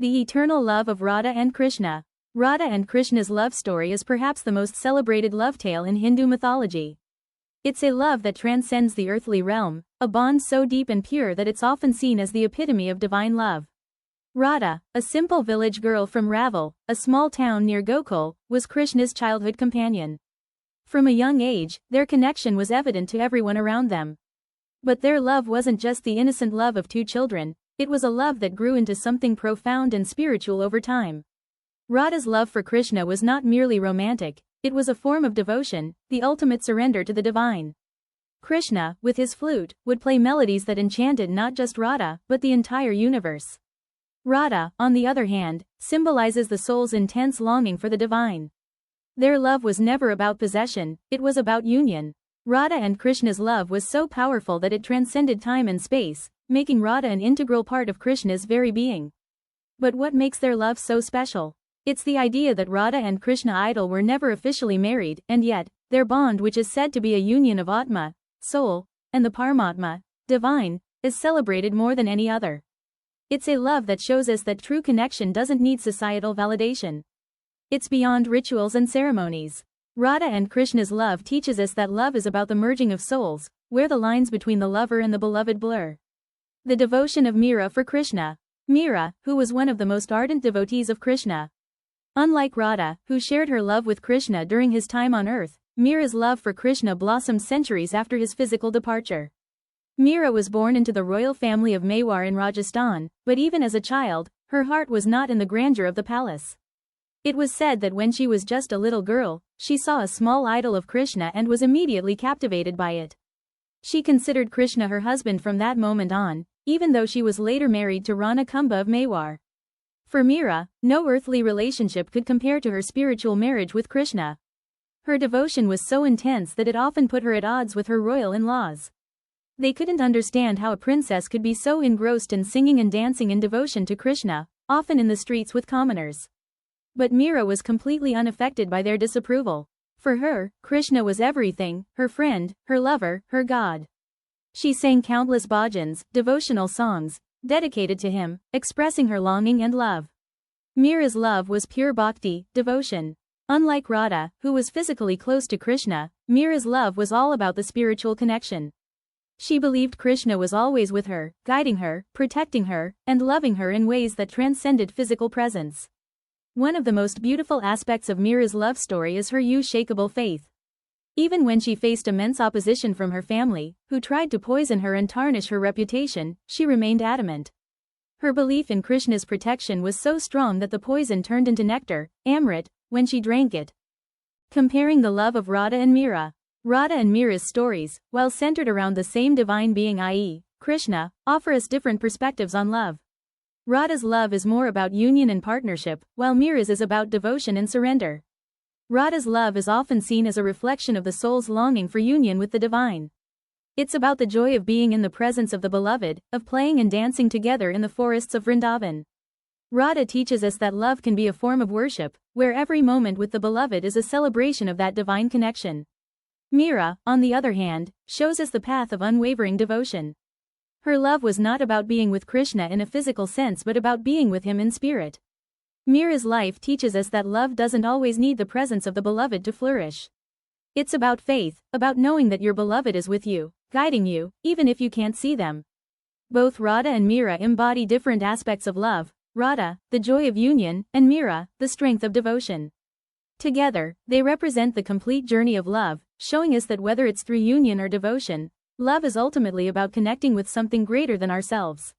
The eternal love of Radha and Krishna. Radha and Krishna's love story is perhaps the most celebrated love tale in Hindu mythology. It's a love that transcends the earthly realm, a bond so deep and pure that it's often seen as the epitome of divine love. Radha, a simple village girl from Raval, a small town near Gokul, was Krishna's childhood companion. From a young age, their connection was evident to everyone around them. But their love wasn't just the innocent love of two children, it was a love that grew into something profound and spiritual over time. Radha's love for Krishna was not merely romantic, it was a form of devotion, the ultimate surrender to the divine. Krishna, with his flute, would play melodies that enchanted not just Radha, but the entire universe. Radha, on the other hand, symbolizes the soul's intense longing for the divine. Their love was never about possession, it was about union. Radha and Krishna's love was so powerful that it transcended time and space, making Radha an integral part of Krishna's very being. But what makes their love so special? It's the idea that Radha and Krishna idol were never officially married, and yet, their bond, which is said to be a union of Atma, soul, and the Paramatma, divine, is celebrated more than any other. It's a love that shows us that true connection doesn't need societal validation. It's beyond rituals and ceremonies. Radha and Krishna's love teaches us that love is about the merging of souls, where the lines between the lover and the beloved blur. The devotion of Meera for Krishna. Meera, who was one of the most ardent devotees of Krishna. Unlike Radha, who shared her love with Krishna during his time on earth, Meera's love for Krishna blossomed centuries after his physical departure. Meera was born into the royal family of Mewar in Rajasthan, but even as a child, her heart was not in the grandeur of the palace. It was said that when she was just a little girl, she saw a small idol of Krishna and was immediately captivated by it. She considered Krishna her husband from that moment on, even though she was later married to Rana Kumbha of Mewar. For Meera, no earthly relationship could compare to her spiritual marriage with Krishna. Her devotion was so intense that it often put her at odds with her royal in-laws. They couldn't understand how a princess could be so engrossed in singing and dancing in devotion to Krishna, often in the streets with commoners. But Meera was completely unaffected by their disapproval. For her, Krishna was everything, her friend, her lover, her God. She sang countless bhajans, devotional songs, dedicated to him, expressing her longing and love. Meera's love was pure bhakti, devotion. Unlike Radha, who was physically close to Krishna, Meera's love was all about the spiritual connection. She believed Krishna was always with her, guiding her, protecting her, and loving her in ways that transcended physical presence. One of the most beautiful aspects of Meera's love story is her unshakable faith. Even when she faced immense opposition from her family, who tried to poison her and tarnish her reputation, she remained adamant. Her belief in Krishna's protection was so strong that the poison turned into nectar, Amrit, when she drank it. Comparing the love of Radha and Meera. Radha and Meera's stories, while centered around the same divine being i.e., Krishna, offer us different perspectives on love. Radha's love is more about union and partnership, while Meera's is about devotion and surrender. Radha's love is often seen as a reflection of the soul's longing for union with the divine. It's about the joy of being in the presence of the beloved, of playing and dancing together in the forests of Vrindavan. Radha teaches us that love can be a form of worship, where every moment with the beloved is a celebration of that divine connection. Meera, on the other hand, shows us the path of unwavering devotion. Her love was not about being with Krishna in a physical sense but about being with him in spirit. Meera's life teaches us that love doesn't always need the presence of the beloved to flourish. It's about faith, about knowing that your beloved is with you, guiding you, even if you can't see them. Both Radha and Meera embody different aspects of love, Radha, the joy of union, and Meera, the strength of devotion. Together, they represent the complete journey of love, showing us that whether it's through union or devotion, love is ultimately about connecting with something greater than ourselves.